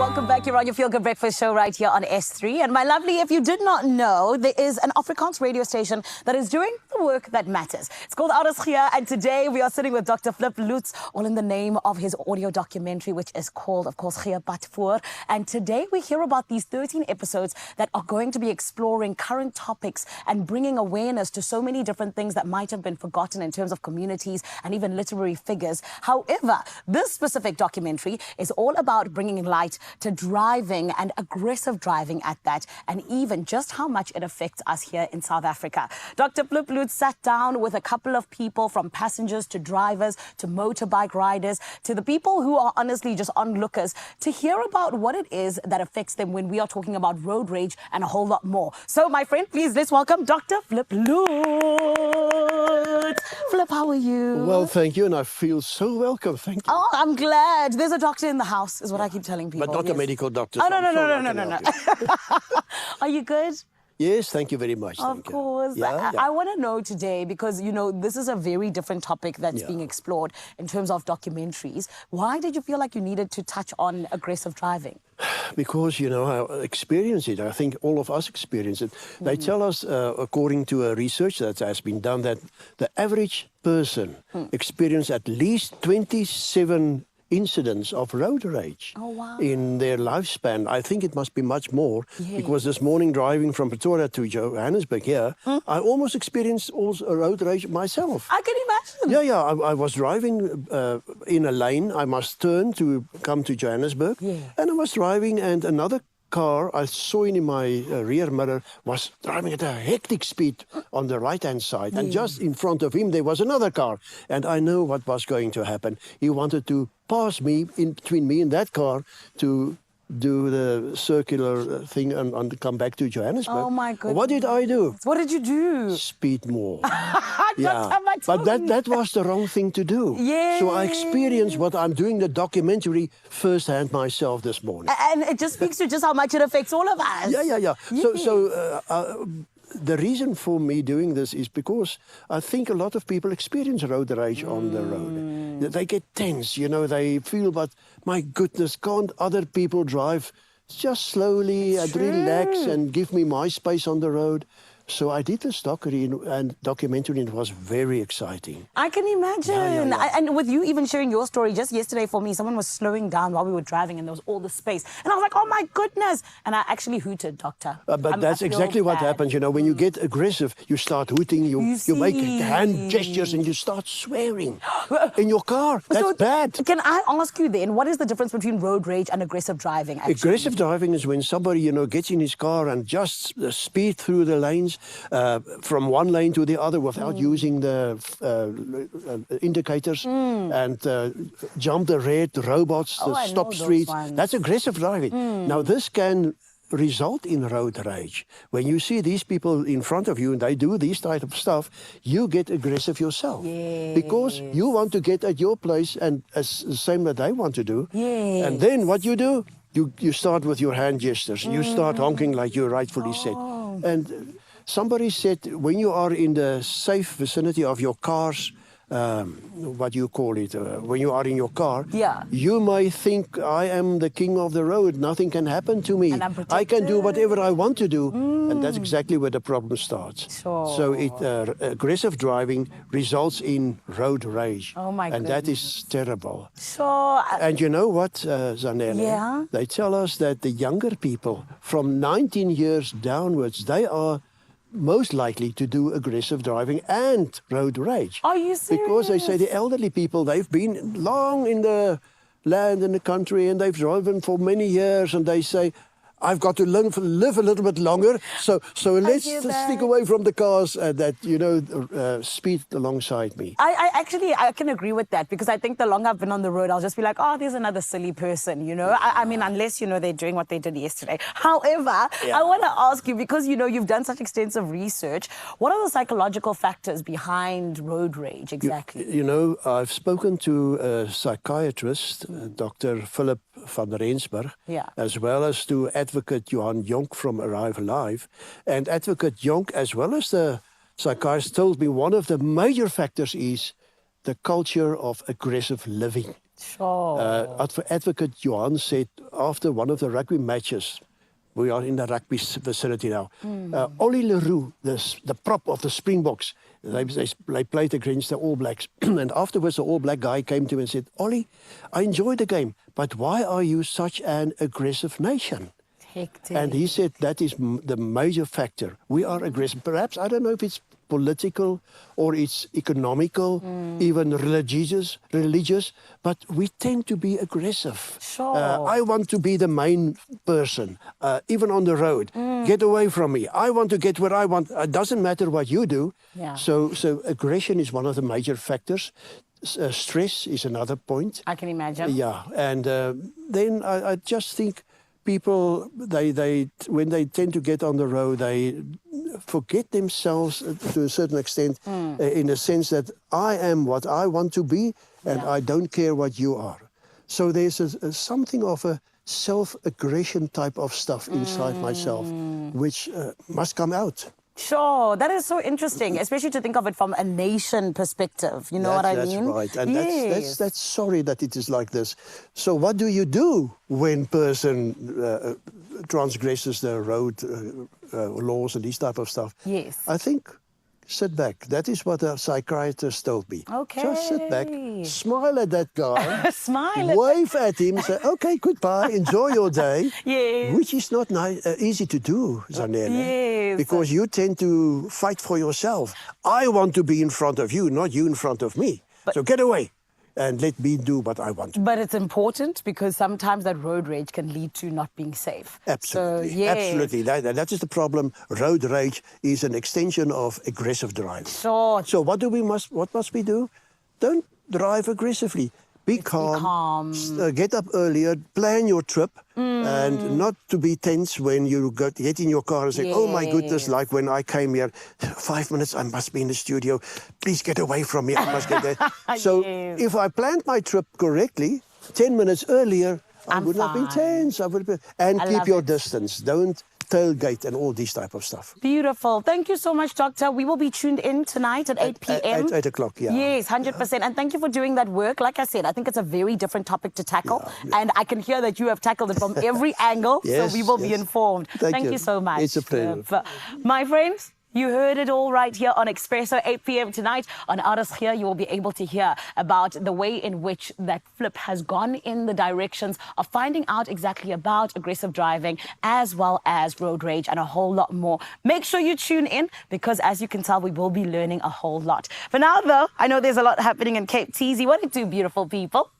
Welcome back. You're on your Feel Good Breakfast show right here on S3. And my lovely, if you did not know, there is an Afrikaans radio station that is doing the work that matters. It's called RSG, and today we are sitting with Dr. Flip Lutz, all in the name of his audio documentary, which is called, of course, voor. And today we hear about these 13 episodes that are going to be exploring current topics and bringing awareness to so many different things that might have been forgotten in terms of communities and even literary figures. However, this specific documentary is all about bringing light to driving and aggressive driving at that, and even just how much it affects us here in South Africa. Dr. Flip Lutz sat down with a couple of people, from passengers to drivers to motorbike riders to the people who are honestly just onlookers, to hear about what it is that affects them when we are talking about road rage and a whole lot more. So, my friend, please let's welcome Dr. Flip Lutz. Flip, how are you? Well, thank you, and I feel so welcome. Thank you. Oh, I'm glad. There's a doctor in the house, is what I keep telling people. But not a medical doctor. Oh, so no. you. Are you good? Yes, thank you very much. Of course. I want to know today, because, you know, this is a very different topic that's being explored in terms of documentaries. Why did you feel like you needed to touch on aggressive driving? Because, you know, I experience it. I think all of us experience it. They tell us, according to a research that has been done, that the average person experiences at least 27 incidents of road rage in their lifespan. I think it must be much more, because this morning driving from Pretoria to Johannesburg here, I almost experienced a road rage myself. I can imagine. Yeah. I was driving in a lane. I must turn to come to Johannesburg, and I was driving, and another car I saw in my rear mirror was driving at a hectic speed on the right-hand side, and just in front of him there was another car, and I know what was going to happen. He wanted to pass me, in between me and that car, to do the circular thing and come back to Johannesburg. Oh my goodness. What did I do? What did you do? Speed more. But that was the wrong thing to do. So I experienced what I'm doing the documentary firsthand myself this morning. And it just speaks to just how much it affects all of us. Yeah. The reason for me doing this is because I think a lot of people experience road rage on the road. They get tense, you know, they feel, but my goodness, can't other people drive just slowly and relax and give me my space on the road? So I did this documentary, and it was very exciting. I can imagine. And with you even sharing your story, just yesterday for me, someone was slowing down while we were driving, and there was all the space. And I was like, oh my goodness. And I actually hooted, doctor. But that's exactly what happens. You know, when you get aggressive, you start hooting, you make hand gestures, and you start swearing in your car. That's bad. Can I ask you then, what is the difference between road rage and aggressive driving? Actually? Aggressive driving is when somebody, you know, gets in his car and just speed through the lanes, from one lane to the other without using the indicators, and jump the red robots, the stop streets. That's aggressive driving. Now, this can result in road rage. When you see these people in front of you and they do this type of stuff, you get aggressive yourself. Because you want to get at your place, and as the same that they want to do. And then what you do, you start with your hand gestures. You start honking like you rightfully said. And somebody said, when you are in the safe vicinity of your car's, what do you call it, when you are in your car, you may think, I am the king of the road, nothing can happen to me. I can do whatever I want to do. And that's exactly where the problem starts. So aggressive driving results in road rage. Oh my and goodness. That is terrible. And you know what, Zanele? They tell us that the younger people, from 19 years downwards, they are most likely to do aggressive driving and road rage. Are you serious? Because they say the elderly people, they've been long in the land, in the country, and they've driven for many years, and they say, I've got to live a little bit longer, so let's stick away from the cars that, you know, speed alongside me. I can agree with that, because I think the longer I've been on the road, I'll just be like, oh, there's another silly person, you know. I mean, unless, you know, they're doing what they did yesterday. However, I want to ask you, because, you know, you've done such extensive research, what are the psychological factors behind road rage exactly? You know, I've spoken to a psychiatrist, Dr. Philip van Rensburg, as well as to Advocate Johan Jonk from Arrive Alive. And Advocate Jonk, as well as the psychiatrist, told me one of the major factors is the culture of aggressive living. Sure. Advocate Johan said after one of the rugby matches, we are in the rugby vicinity now, Ollie Leroux, the prop of the Springboks, they played against the All Blacks. And afterwards, the All Black guy came to him and said, Ollie, I enjoyed the game, but why are you such an aggressive nation? Hectic. And he said that is the major factor. We are aggressive. Perhaps, I don't know if it's political or it's economical, even religious, but we tend to be aggressive. Sure. I want to be the main person, even on the road. Get away from me. I want to get where I want. It doesn't matter what you do. Yeah. So aggression is one of the major factors. Stress is another point. I can imagine. Yeah, and then I just think people, when they tend to get on the road, they forget themselves to a certain extent, in the sense that I am what I want to be, and I don't care what you are. So there's something of a self-aggression type of stuff inside myself, which must come out. Sure, that is so interesting, especially to think of it from a nation perspective. You know what I mean? That's right, and yes. that's sorry that it is like this. So what do you do when person transgresses the road laws and these type of stuff? Yes. I think sit back. That is what a psychiatrist told me. Okay. Just sit back, smile at that guy, Smile. wave at him, say, okay, goodbye, enjoy your day. Yes. Which is not easy to do, Zanele. Yes. Because you tend to fight for yourself. I want to be in front of you, not you in front of me. So get away and let me do what I want. But it's important because sometimes that road rage can lead to not being safe. Absolutely, So, yes. absolutely. That is the problem. Road rage is an extension of aggressive driving. Sure. So what must we do? Don't drive aggressively. Be calm. Get up earlier. Plan your trip, and not to be tense when you get in your car and say, "Oh my goodness!" Like when I came here, 5 minutes. I must be in the studio. Please get away from me. I must get there. So if I planned my trip correctly, 10 minutes earlier, I would not be tense. And keep your distance. Don't tailgate and all these type of stuff. Beautiful. Thank you so much, Doctor. We will be tuned in tonight at 8 p.m. At 8 o'clock, yeah. Yes, 100%. And thank you for doing that work. Like I said, I think it's a very different topic to tackle. And I can hear that you have tackled it from every angle. Yes, so we will be informed. Thank you so much. It's a pleasure. My friends, you heard it all right here on Expresso, 8 p.m. tonight. On RSG, you will be able to hear about the way in which that flip has gone in the directions of finding out exactly about aggressive driving, as well as road rage and a whole lot more. Make sure you tune in because, as you can tell, we will be learning a whole lot. For now, though, I know there's a lot happening in Cape Teasy. What do you do, beautiful people?